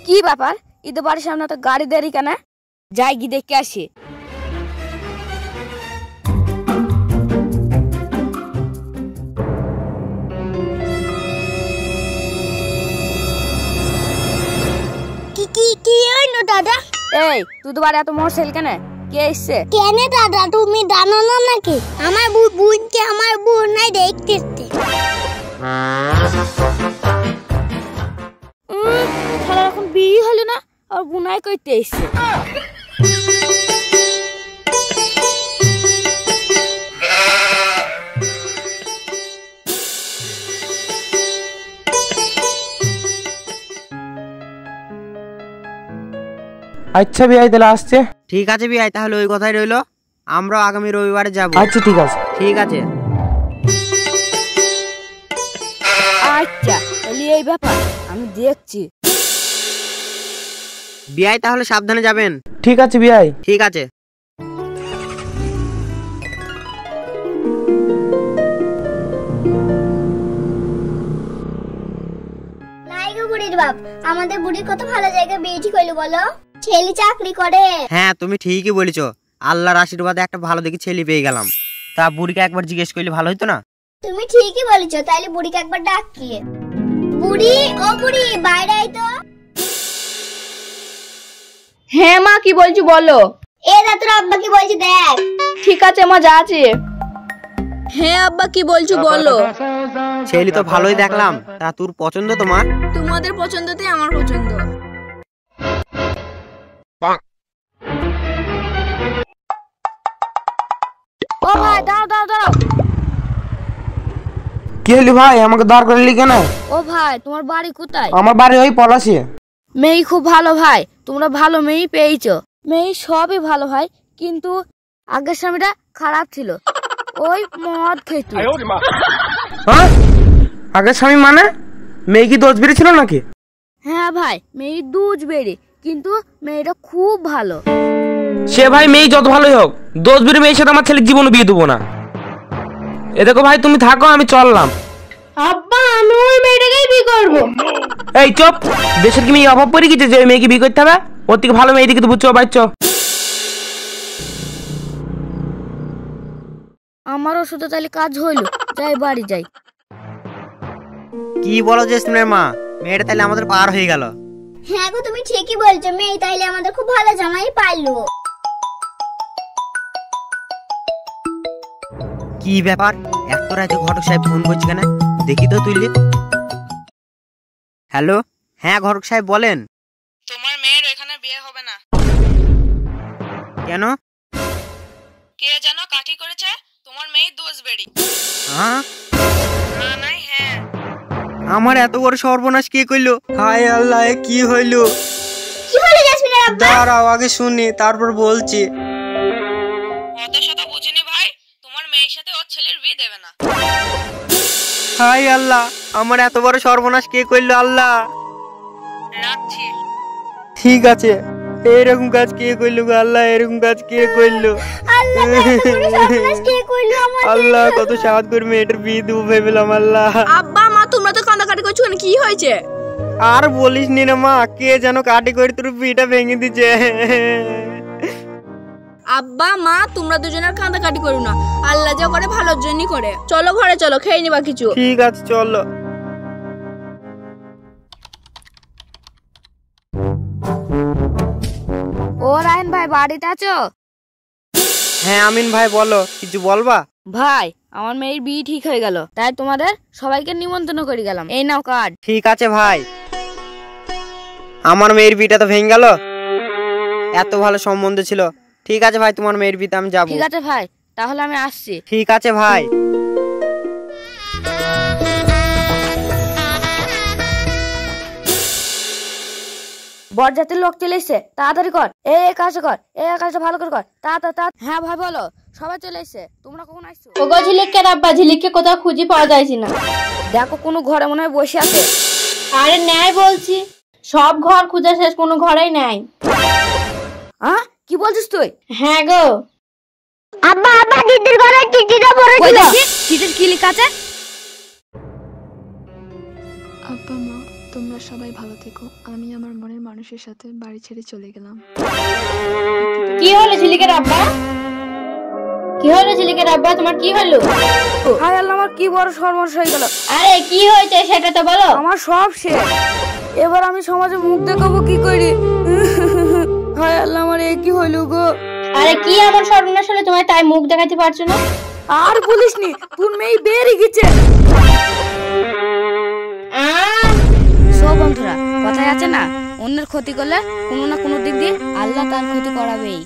কি ব্যাপার, ঈদের বাড়ির সামনে তো গাড়ি দেরি কেন? যাই গিয়ে দেখে আসি। কি হইলো দাদা? এই তুই তো বাড়ি এত মোটরসাইকেল কেন? কে এসছে? কেন দাদা, তুমি জানো না নাকি আমার বোনকে আমার বোন নাই দেখতে? শালার এখন বিয়ে হলো না আর বুনাই করতে এসছে। আচ্ছা বিয়াই তাহলে আসছে। ঠিক আছে বিয়াই, তাহলে ওই কথাই রইলো, আমরা আগামী রবিবারে যাব। আচ্ছা ঠিক আছে। ঠিক আছে। আচ্ছা তাহলে এই ব্যাপার আমি দেখছি। বিয়াই তাহলে সাবধানে যাবেন। ঠিক আছে বিয়াই। ঠিক আছে। বুড়ির বাপ, আমাদের বুড়ির কত ভালো জায়গায় বিয়ে ঠিক হইলো বলো। ছেলে চাকরি করে। হ্যাঁ তুমি ঠিকই বলেছো, আল্লাহর আশীর্বাদে একটা ভালো দেখে ছেলে পেয়ে গেলাম। তা বুড়িকে একবার জিজ্ঞেস করলে ভালো হতো না? তুমি ঠিকই বলেছো, তাইলে বুড়িকে একবার ডাকি। বুড়ি, ও বুড়ি বাইরে আই তো। হ্যাঁ মা, কি বলছো বলো। এ দা তোর আব্বা কি বলছে দেখ। ঠিক আছে মা, যাচ্ছি। হ্যাঁ আব্বা কি বলছো বলো। ছেলে তো ভালোই দেখলাম, তা তোর পছন্দ? তোমার তোমাদের পছন্দতেই আমার পছন্দ। ও ভাই দাঁড়াও দাঁড়াও দাঁড়াও। কি হলি ভাই, আমাকে দাঁড় করলি কেন? ও ভাই তোমার বাড়ি কোথায়? আমার বাড়ি ওই পলাশে। মেয়ে খুব ভালো ভাই, তোমরা ভালো মেয়ে পেয়েছো। মেয়ে সবই ভালো ভাই, কিন্তু আগের স্বামীটা খারাপ ছিল, ওই মদ খেত। হ্যাঁ আগের স্বামী মানে? মেয়ে কি দোষ বেরিয়েছিল নাকি? হ্যাঁ ভাই, মেয়ে দুধ বেড়ে, কিন্তু মেয়েটা খুব ভালো। সে ভাই মেয়ে যত ভালোই হোক, দোষ বেরিয়ে মেয়ের সাথে আমার ছেলের জীবনে বিয়ে দেবো না। এ দেখো ভাই তুমি থাকো, আমি চললাম। আব্বা আমি ওই মেয়েটাকেই বিয়ে করবো। এই চুপ, দেশের কি মেয়ে অভাব পড়ে গেছে যে ওই মেয়েকে বিয়ে করতে হবে? ওর থেকে ভালো মেয়ে দিকে তো বুঝছো বাচ্চো। আমারও শুধু তাহলে কাজ হইলো, যাই বাড়ি যাই। কি বলো জেসমিনের মা, মেয়েটা তাহলে আমাদের পার হয়ে গেল। হ্যাঁ গো তুমি ঠিকই বলছো, মেয়ে তাইলে আমাদের খুব ভালো জামাই পাইলো। কি ব্যাপার, এত রাতে ঘটক সাহেব ফোন করছে কেন? দেখি তো তুইলে। হ্যালো, হ্যাঁ ঘটক সাহেব বলেন। তোমার মেয়ের এখানে বিয়ে হবে না। কেন? কে যেন কাঠি করেছে, তোমার মেয়ে দোষ বেড়ি। হ্যাঁ না নাই হ্যাঁ। আমার এত বড় সর্বনাশ কে কইলো? হায় আল্লাহ, কি হইলো? কি হলো জেসমিনের আব্বা? দাঁড়াও আগে শুনি তারপর বলছি। অত শত বুঝিনি ভাই, তোমার মেয়ের সাথে ওর ছেলের বিয়ে দেবে না। হায় আল্লাহ, আমার এত বড় সর্বনাশ কে কইলো? আল্লাহ রাখছি। ঠিক আছে, এরকম কাজ কে কইলো গো? আল্লাহ এরকম কাজ কে কইলো? আল্লাহ এত বড় সর্বনাশ কে করলো আমাদের? আল্লাহ কত সাহায্য করে মেয়েটার বিয়ে দেবো ভেবেলাম। আল্লাহ। আব্বা মা তোমরা তো কান্দাকাটি করছো, কি হয়েছে? আর বলিস নি না মা, কে যেন কাটি করে তোর বিয়েটা ভেঙে দিচ্ছে। আব্বা মা তোমরা দুজনের কান্দাকাটি করো না, আল্লাহ যা করে ভালোর জন্যই করে। চলো ঘরে চলো, খেয়ে নিবা কিছু। ঠিক আছে চলো। ও রায়ন ভাই বাড়িতে আছো? হ্যাঁ আমিন ভাই বলো, কিছু বলবা? ভাই আমার মেয়ের বিয়ে ঠিক হয়ে গেল, তাই তোমাদের সবাইকে নিমন্ত্রণ করে গেলাম, এই নাও কার্ড। ঠিক আছে ভাই, আমার মেয়ের বিয়েটা তো ভেঙে গেল, এত ভালো সম্বন্ধ ছিল। ঠিক আছে ভাই, তোমার মেয়ের বিয়েতে আমি যাবো। ঠিক আছে ভাই, তাহলে আমি আসছি। ঠিক আছে ভাই। বরযাত্রীর লোক চলে এসছে, তাড়াতাড়ি কর, এই কাজটা কর, এই কাজটা ভালো করে কর, তাড়াতাড়ি। হ্যাঁ ভাই বলো, সবাই চলে এসছে, তোমরা কখন আসছো? ওগো ঝিলিকের আব্বা, ঝিলিককে কোথাও খুঁজে পাওয়া যায়ছি না। দেখো কোনো ঘরে মনে হয় বসে আছে। আরে নেয় বলছি, সব ঘর খুঁজে শেষ, কোনো ঘরেই নাই। কি বলছিস তুই? হ্যাঁ গো। আব্বা আব্বা দিদির ঘরে চিঠিটা পড়েছিল। চিঠির কি লেখা আছে? আব্বা মা, তোমরা সবাই ভালো থেকো। আমি আমার মনের মানুষের সাথে বাড়ি ছেড়ে চলে গেলাম। কি হলো ঝিলিকের আব্বা? কি হলো ঝিলিকের আব্বা, তোমার কি হলো? হায় আল্লাহ, আমার কি বড় সর্বনাশ হয়ে গেল। আরে কি হয়েছে সেটা তো বলো। আমার সব শেষ। এবার আমি সমাজে মুখ দেখাবো কি করি? হায় আল্লাহ, আমার এ কি হইল গো? আরে কি এমন সর্বনাশ হলো তোমার তাই মুখ দেখাতে পারছো না? আর বলিসনি, তোর মেয়ে বেরিয়ে গেছে। সব বন্ধুরা, কথায় আছে না, অন্যের ক্ষতি করলে কোনো না কোনো দিক দিয়ে আল্লাহ তার ক্ষতি করাবেই।